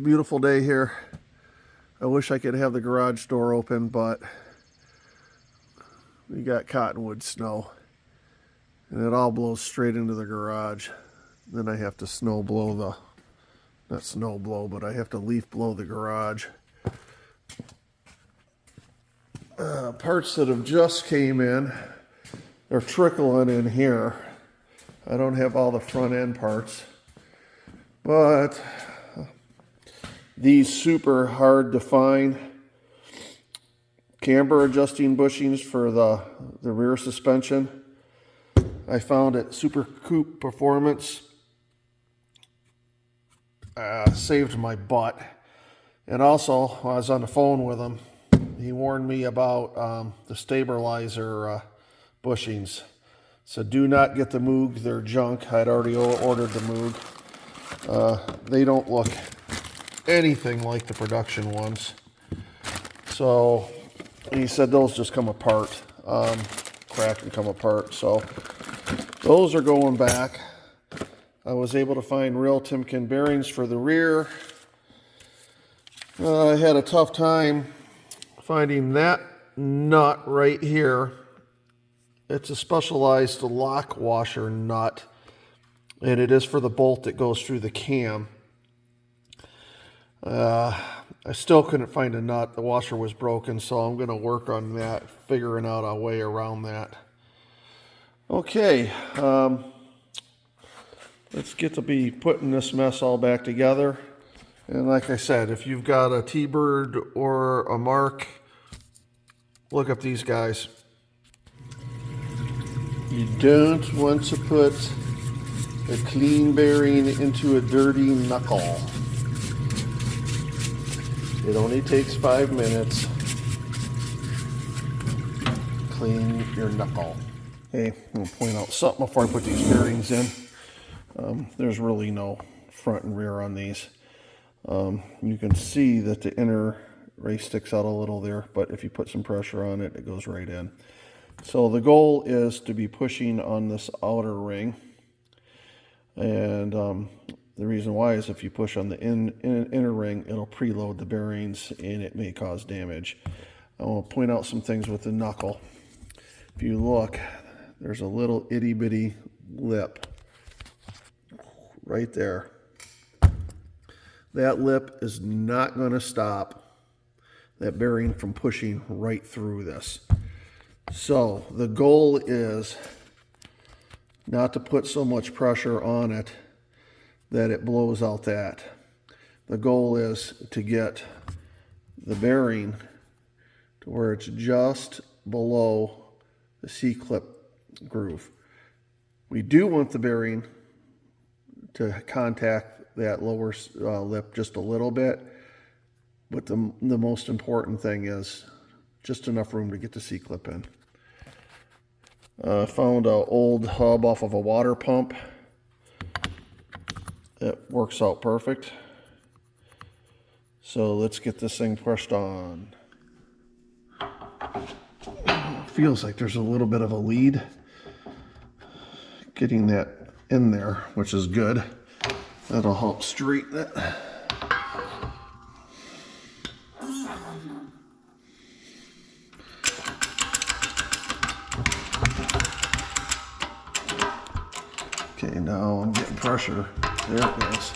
Beautiful day here. I wish I could have the garage door open, but we got cottonwood snow and it all blows straight into the garage. Then I have to I have to leaf blow the garage. Parts that have just came in, they're trickling in here. I don't have all the front end parts, but these super hard to find camber adjusting bushings for the rear suspension, I found at Super Coupe Performance. Saved my butt. And also, while I was on the phone with him, he warned me about the stabilizer bushings. So do not get the Moog, they're junk. I'd already ordered the Moog. They don't look anything like the production ones. So he said those just come apart, crack and come apart. So those are going back. I was able to find real Timken bearings for the rear. I had a tough time finding that nut right here. It's a specialized lock washer nut, and it is for the bolt that goes through the cam. I still couldn't find a nut. The washer was broken, so I'm going to work on that, figuring out a way around that. Okay, let's get to be putting this mess all back together. And like I said, if you've got a T-Bird or a Mark, look up these guys. You don't want to put a clean bearing into a dirty knuckle. It only takes 5 minutes. Clean your knuckle. Okay, I'm going to point out something before I put these bearings in. There's really no front and rear on these. You can see that the inner race sticks out a little there, but if you put some pressure on it, it goes right in. So the goal is to be pushing on this outer ring. And the reason why is if you push on the inner ring, it'll preload the bearings and it may cause damage. I want to point out some things with the knuckle. If you look, there's a little itty bitty lip right there. That lip is not going to stop that bearing from pushing right through this. So the goal is not to put so much pressure on it that it blows out that. The goal is to get the bearing to where it's just below the C-clip groove. We do want the bearing to contact that lower lip just a little bit, but the most important thing is just enough room to get the C-clip in. I found an old hub off of a water pump. It works out perfect. So let's get this thing pushed on. Feels like there's a little bit of a lead. Getting that in there, which is good. That'll help straighten it. Okay, now I'm getting pressure. There it goes.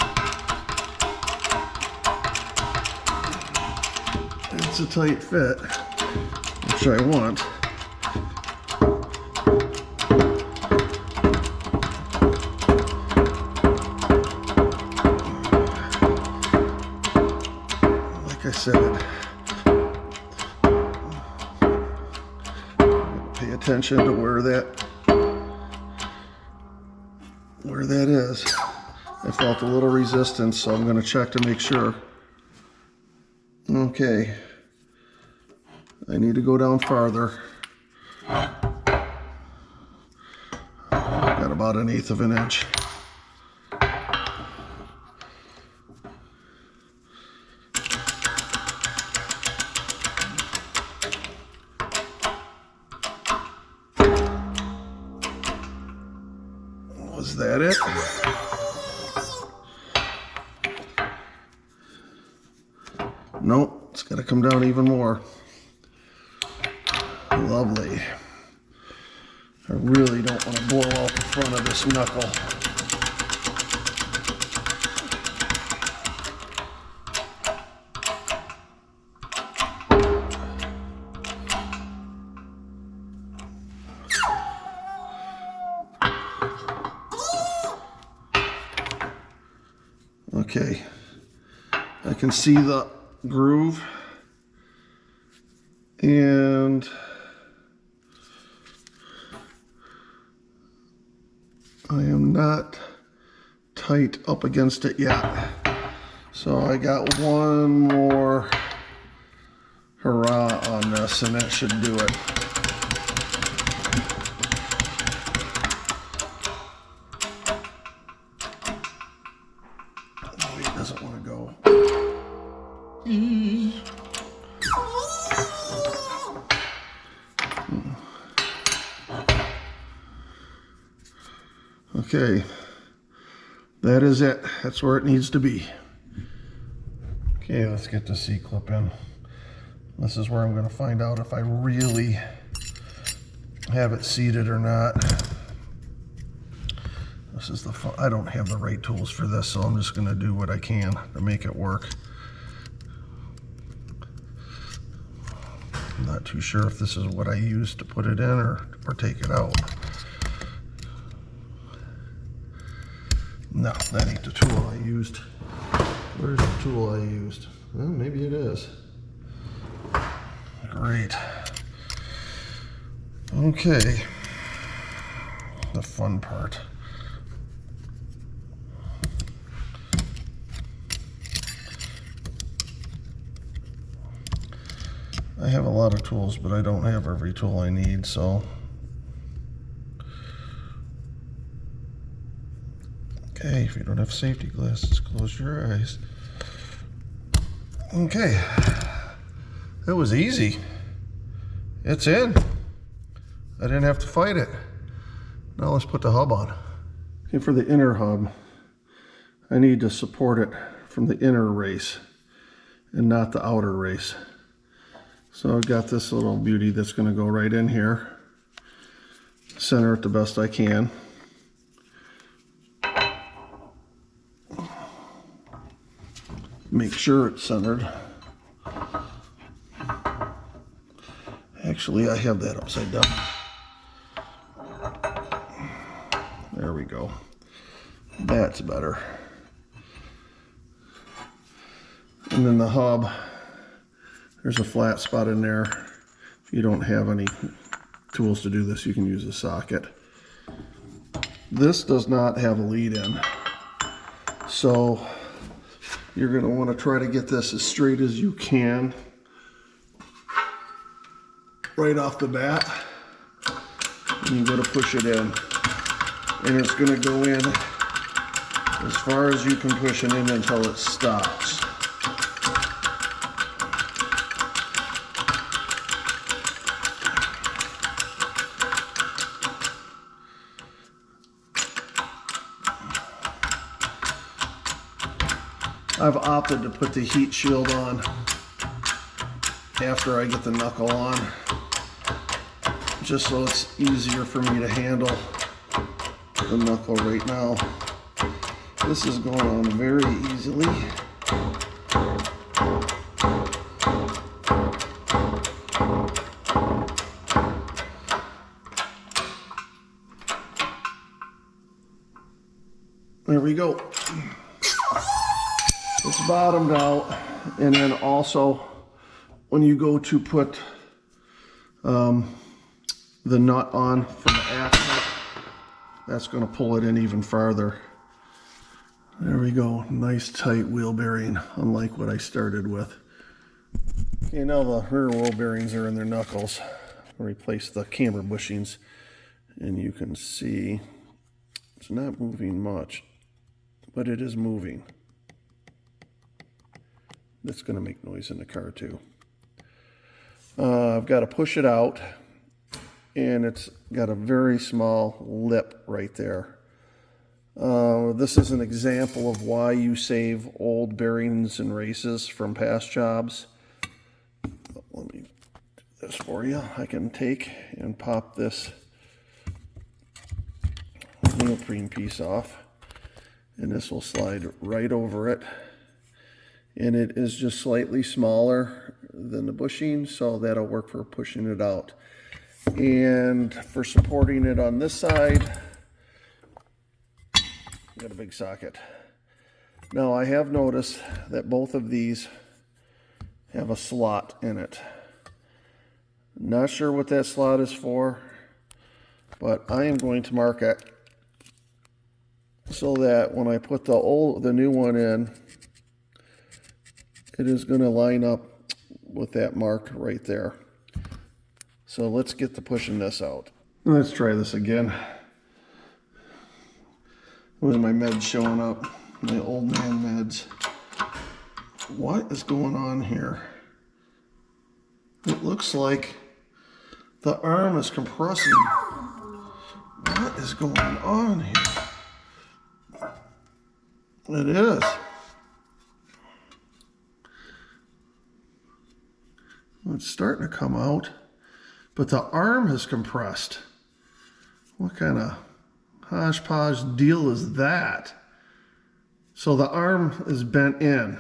It's a tight fit, which I want. Like I said, pay attention to where that is. I felt a little resistance, so I'm going to check to make sure. Okay, I need to go down farther. Got about 1/8 of an inch. Was that it? come down even more. Lovely. I really don't want to blow out the front of this knuckle. Okay, I can see the groove, and I am not tight up against it yet. So I got one more hurrah on this, and that should do it. Oh, it doesn't want to go. Okay, that is it. That's where it needs to be. Okay, let's get the C-clip in. This is where I'm going to find out if I really have it seated or not. This is the fun. I don't have the right tools for this, so I'm just going to do what I can to make it work. I'm not too sure if this is what I use to put it in or take it out. No, that ain't the tool I used. Where's the tool I used? Well, maybe it is. Great. Okay. The fun part. I have a lot of tools, but I don't have every tool I need, so. Okay, if you don't have safety glasses, close your eyes. Okay, that was easy. It's in. I didn't have to fight it. Now let's put the hub on. Okay, for the inner hub, I need to support it from the inner race and not the outer race. So I've got this little beauty that's going to go right in here. Center it the best I can. Make sure it's centered. Actually, I have that upside down. There we go. That's better. And then the hub, there's a flat spot in there. If you don't have any tools to do this, you can use a socket. This does not have a lead in. So you're going to want to try to get this as straight as you can right off the bat. And you're going to push it in. And it's going to go in as far as you can push it in until it stops. I've opted to put the heat shield on after I get the knuckle on, just so it's easier for me to handle the knuckle right now. This is going on very easily. There we go. It's bottomed out, and then also when you go to put the nut on from the axle, that's going to pull it in even farther. There we go. Nice tight wheel bearing, unlike what I started with. Okay, now the rear wheel bearings are in their knuckles. I'll replace the camber bushings, and you can see it's not moving much, but it is moving. That's going to make noise in the car too. I've got to push it out, and it's got a very small lip right there. This is an example of why you save old bearings and races from past jobs. this for you. I can take and pop this neoprene piece off, and this will slide right over it. And it is just slightly smaller than the bushing, so that'll work for pushing it out. And for supporting it on this side, got a big socket. Now I have noticed that both of these have a slot in it. Not sure what that slot is for, but I am going to mark it so that when I put the new one in, it is going to line up with that mark right there. So let's get to pushing this out. Let's try this again. With my meds showing up, my old man meds. What is going on here? It looks like the arm is compressing. What is going on here? It is. It's starting to come out, but the arm is compressed. What kind of hodgepodge deal is that? So the arm is bent in.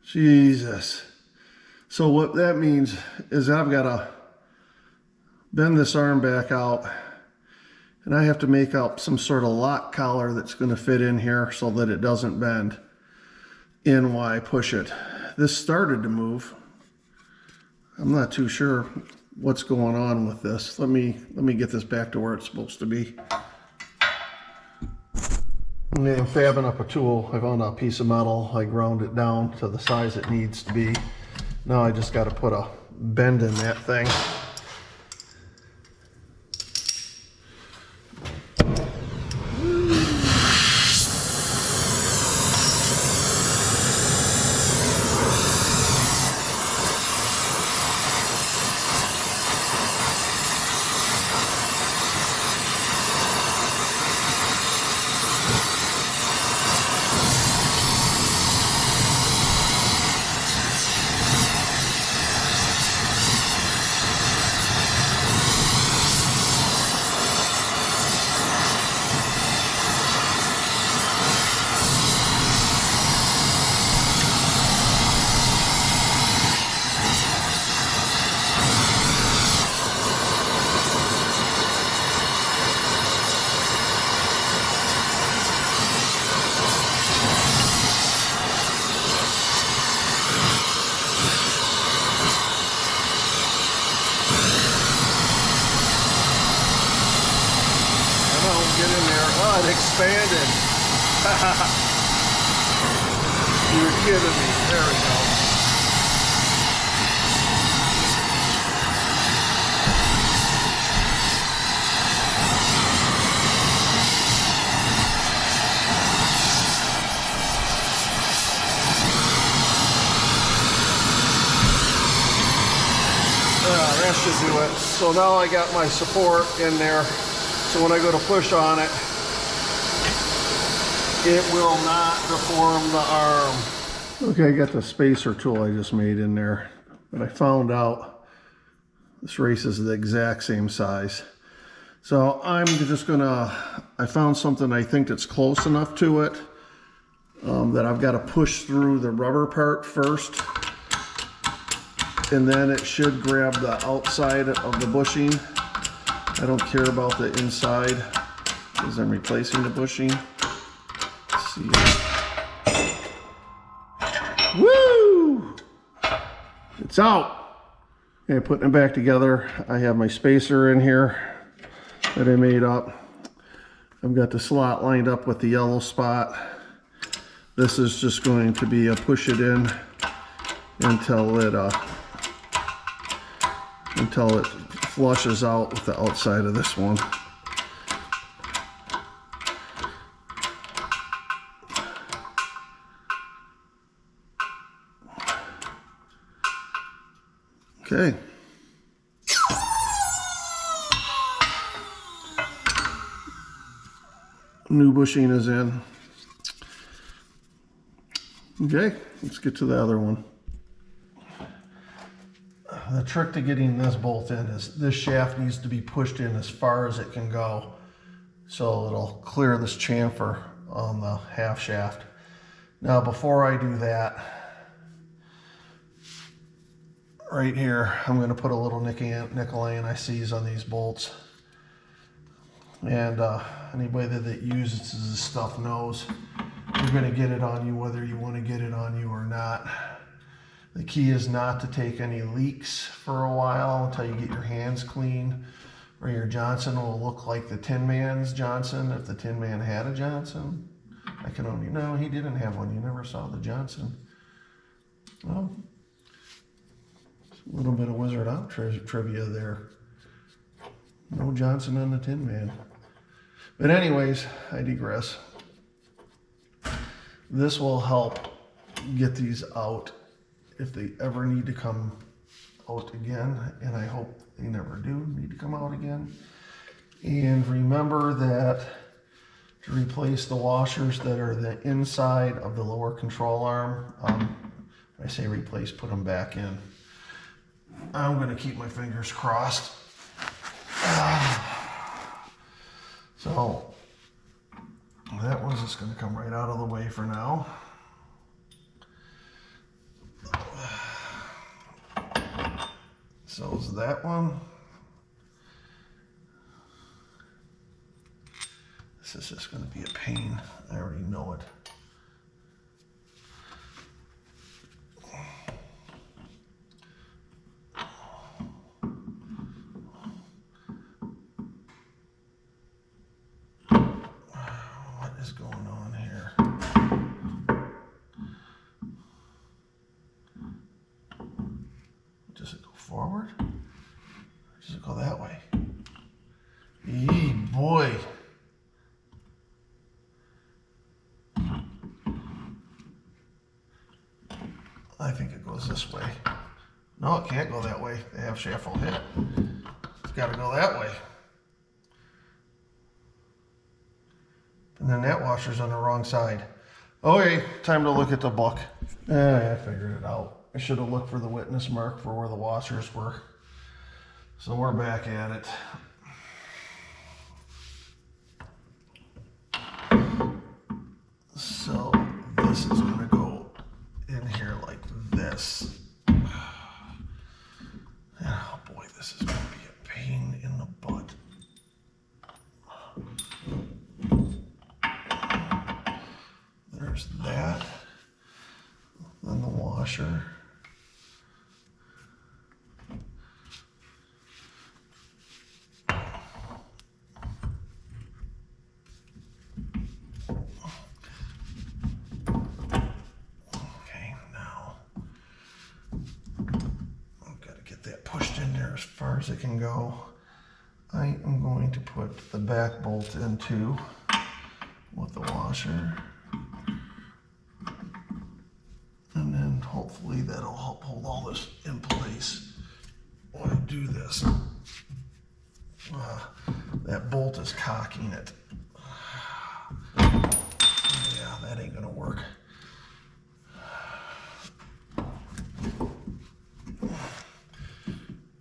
Jesus. So what that means is I've got to bend this arm back out, and I have to make up some sort of lock collar that's going to fit in here so that it doesn't bend in while I push it. This started to move. I'm not too sure what's going on with this. Let me get this back to where it's supposed to be. I'm fabbing up a tool. I found a piece of metal. I ground it down to the size it needs to be. Now I just got to put a bend in that thing. Get in there. Oh, it expanded. You're kidding me. There we go. That should do it. So now I got my support in there. So when I go to push on it, it will not deform the arm. Okay, I got the spacer tool I just made in there, but I found out this race is the exact same size. So I'm just I found something I think that's close enough to it that I've got to push through the rubber part first, and then it should grab the outside of the bushing. I don't care about the inside because I'm replacing the bushing. Let's see. Woo! It's out. Okay, putting it back together. I have my spacer in here that I made up. I've got the slot lined up with the yellow spot. This is just going to be a push it in until it flushes out with the outside of this one. Okay. New bushing is in. Okay, let's get to the other one. the trick to getting this bolt in is this shaft needs to be pushed in as far as it can go, so it'll clear this chamfer on the half shaft. Now before I do that, right here, I'm going to put a little nickel anti-seize on these bolts. And anybody that uses this stuff knows you're going to get it on you whether you want to get it on you or not. The key is not to take any leaks for a while until you get your hands clean, or your Johnson will look like the Tin Man's Johnson if the Tin Man had a Johnson. I can only, no, he didn't have one. You never saw the Johnson. Well, a little bit of Wizard Out trivia there. No Johnson on the Tin Man. But anyways, I digress. This will help get these out if they ever need to come out again, and I hope they never do need to come out again. And remember that to replace the washers that are the inside of the lower control arm, I say replace, put them back in. I'm going to keep my fingers crossed. So that one's just going to come right out of the way for now. So is that one. This is just going to be a pain. I already know it. What is going on here? Does it go forward? Or does it go that way? Yee, boy. I think it goes this way. No, it can't go that way. The half shaft will hit. It's got to go that way. And then that washer's on the wrong side. Okay, time to look at the book. I figured it out. I should have looked for the witness mark for where the washers were. So we're back at it. So this is going to go in here like this. Oh boy, this is going to be a pain in the butt. There's that. Then the washer. As far as it can go. I am going to put the back bolt into with the washer, and then hopefully that'll help hold all this in place while I do this. That bolt is cocking it. Yeah, that ain't gonna work.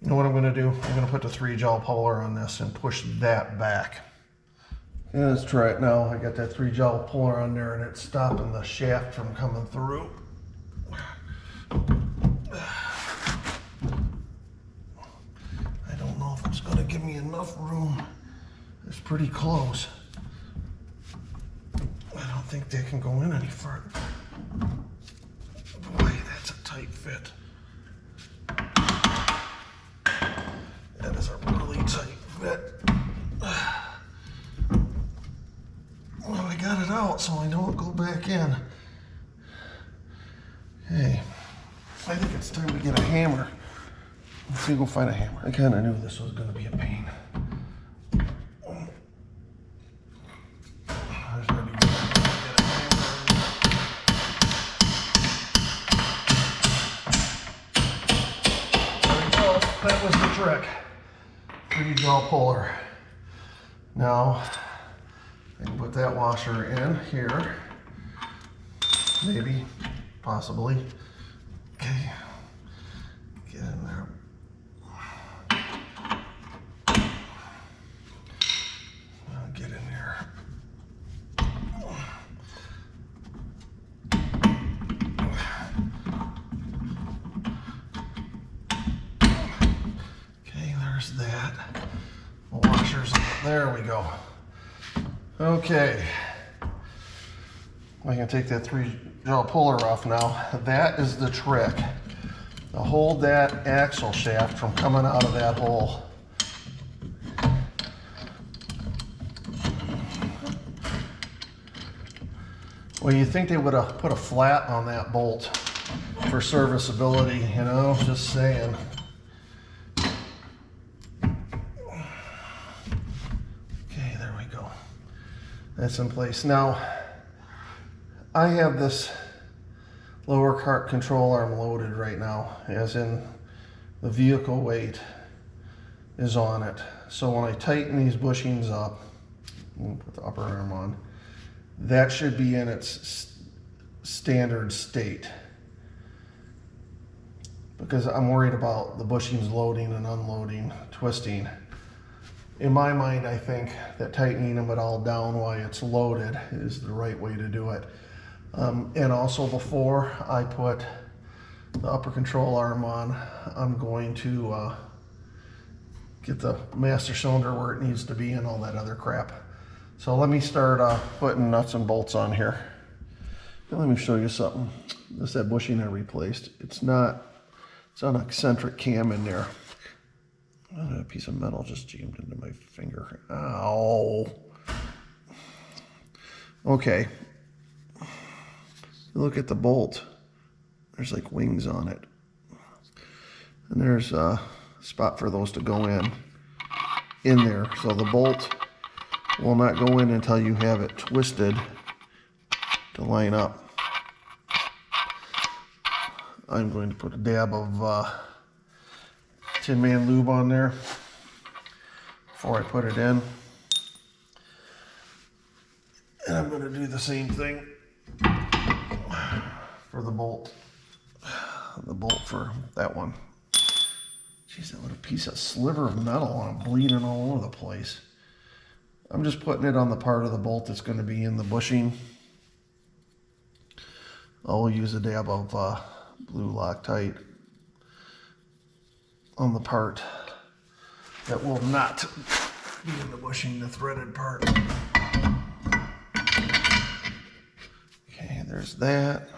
You know what I'm going to do? I'm going to put the 3-gel puller on this and push that back. And let's try it now. I got that 3-gel puller on there and it's stopping the shaft from coming through. I don't know if it's going to give me enough room. It's pretty close. I don't think they can go in any further. Boy, that's a tight fit. That is a really tight fit. Well, I got it out so I don't go back in. Hey, I think it's time to get a hammer. Let's see, go find a hammer. I kind of knew this was going to be a pain. That was the trick. 3-gel puller. Now, I can put that washer in here. Maybe, possibly. Okay, get in there. There's that. The washers, there we go. Okay. I can take that 3-jaw puller off now. That is the trick. To hold that axle shaft from coming out of that hole. Well, you think they would have put a flat on that bolt for serviceability, you know, just saying. Okay, there we go. That's in place. Now, I have this lower cart control arm loaded right now, as in the vehicle weight is on it. So when I tighten these bushings up, we'll put the upper arm on, that should be in its standard state. Because I'm worried about the bushings loading and unloading, twisting. In my mind, I think that tightening them all down while it's loaded is the right way to do it. And also before I put the upper control arm on, I'm going to get the master cylinder where it needs to be and all that other crap. So let me start putting nuts and bolts on here. And let me show you something. This is that bushing I replaced. It's an eccentric cam in there. A piece of metal just jammed into my finger. Ow. Okay. Look at the bolt. There's like wings on it. And there's a spot for those to go in there. So the bolt will not go in until you have it twisted to line up. I'm going to put a dab of Tin Man lube on there before I put it in. And I'm going to do the same thing for the bolt for that one. Jeez, that little piece of sliver of metal, and I'm bleeding all over the place. I'm just putting it on the part of the bolt that's going to be in the bushing. I'll use a dab of blue Loctite on the part that will not be in the bushing, the threaded part. Okay, there's that.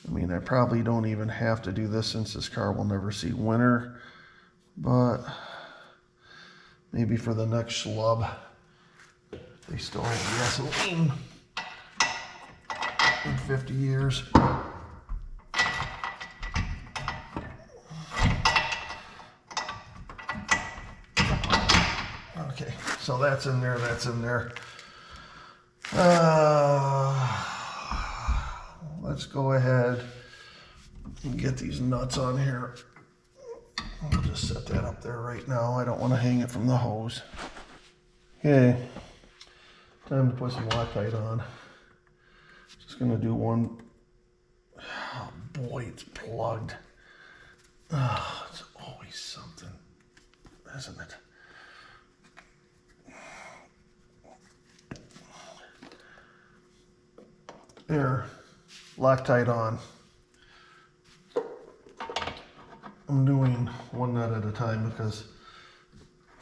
I mean, I probably don't even have to do this since this car will never see winter, but maybe for the next schlub, they still have gasoline in 50 years. Okay, so that's in there, that's in there. Let's go ahead and get these nuts on here. I'll just set that up there right now. I don't want to hang it from the hose. Okay, time to put some Loctite on. Just gonna do one. Oh boy, it's plugged. Oh, it's always something, isn't it? There, Loctite on. I'm doing one nut at a time because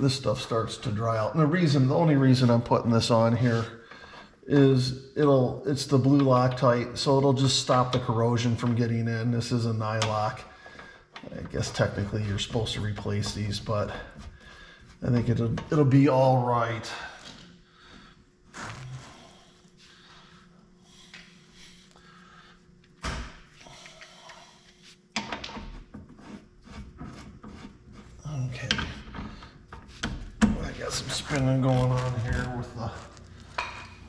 this stuff starts to dry out. And the only reason I'm putting this on here is it's the blue Loctite, so it'll just stop the corrosion from getting in. This is a nylock. I guess technically you're supposed to replace these, but I think it'll be all right. Okay, I got some spinning going on here with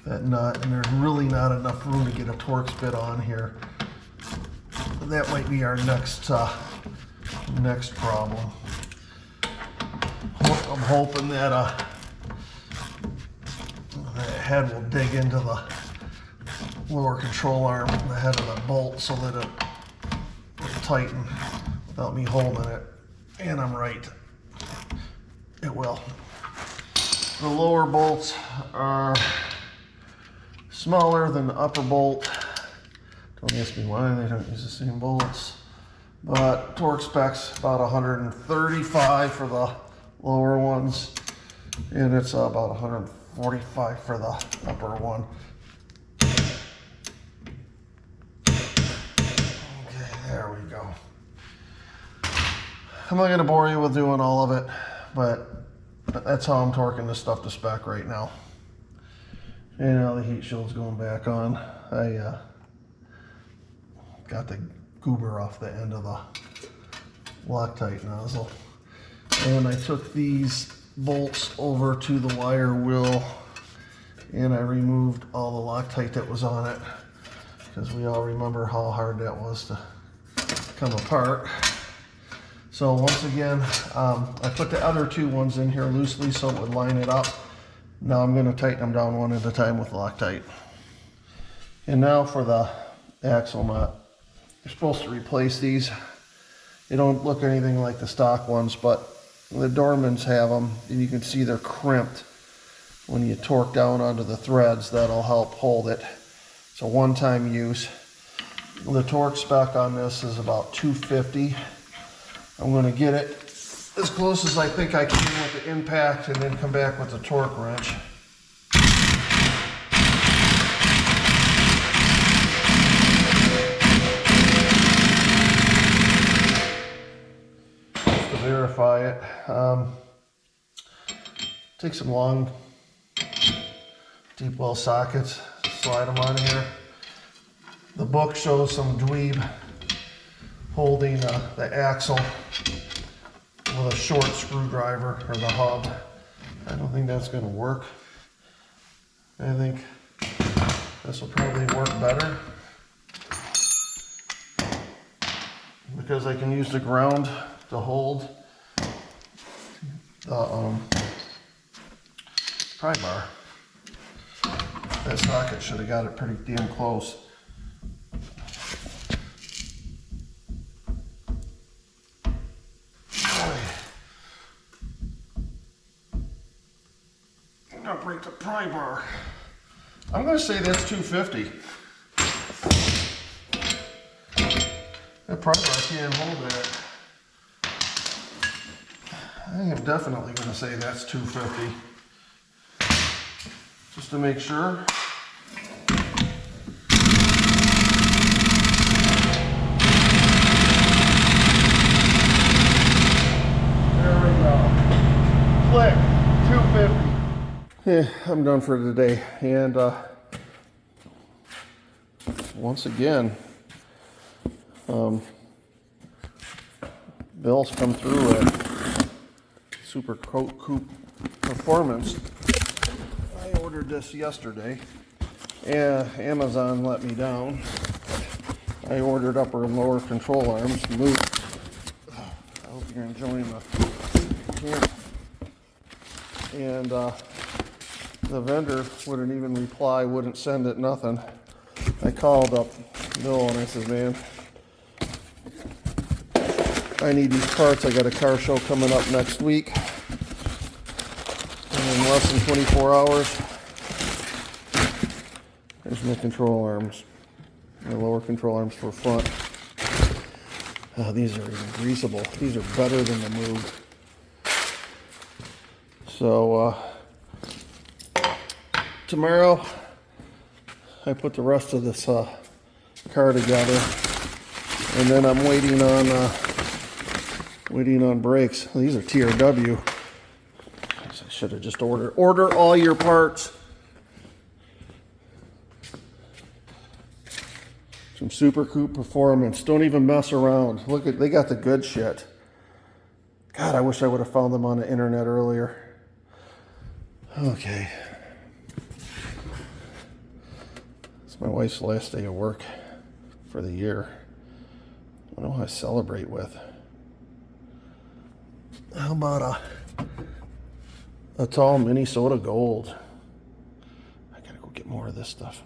that nut, and there's really not enough room to get a Torx bit on here. That might be our next problem. I'm hoping that the head will dig into the lower control arm, the head of the bolt, so that it will tighten without me holding it. And I'm right, it will. The lower bolts are smaller than the upper bolt. Don't ask me why they don't use the same bolts. but torque specs about 135 for the lower ones, and it's about 145 for the upper one. Okay, there we go. I'm not going to bore you with doing all of it, but that's how I'm torquing this stuff to spec right now. And now the heat shield's going back on. I got the goober off the end of the Loctite nozzle. And I took these bolts over to the wire wheel and I removed all the Loctite that was on it, because we all remember how hard that was to come apart. So once again, I put the other two ones in here loosely so it would line it up. Now I'm going to tighten them down one at a time with Loctite. And now for the axle nut. You're supposed to replace these. They don't look anything like the stock ones, but the Dormans have them, and you can see they're crimped. When you torque down onto the threads, that'll help hold it. It's a one-time use. The torque spec on this is about 250. I'm going to get it as close as I think I can with the impact and then come back with the torque wrench. Just to verify it. Take some long deep well sockets, slide them on here. The book shows some dweeb holding the axle with a short screwdriver, or the hub. I don't think that's going to work. I think this will probably work better, because I can use the ground to hold the pry bar. That socket should have got it pretty damn close. I'm gonna break the pry bar. I'm gonna say that's 250. That pry bar can't hold that. I am definitely gonna say that's 250. Just to make sure. There we go. Click, 250. Yeah, I'm done for today. And once again, Bill's come through at Super Coupe Performance. I ordered this yesterday, and Amazon let me down. I ordered upper and lower control arms. I hope you're enjoying the camera. And the vendor wouldn't even reply, wouldn't send it, nothing. I called up Bill and I said, man, I need these parts. I got a car show coming up next week. And in less than 24 hours, there's my control arms. My lower control arms for front. These are even greasable. These are better than the Moog. So, tomorrow, I put the rest of this car together, and then I'm waiting on brakes. These are TRW. I should have just order all your parts. Some Super Coupe Performance. Don't even mess around. Look at, they got the good shit. God, I wish I would have found them on the internet earlier. Okay. It's my wife's last day of work for the year. I don't know how I celebrate with. How about a tall Minnesota Gold? I gotta go get more of this stuff.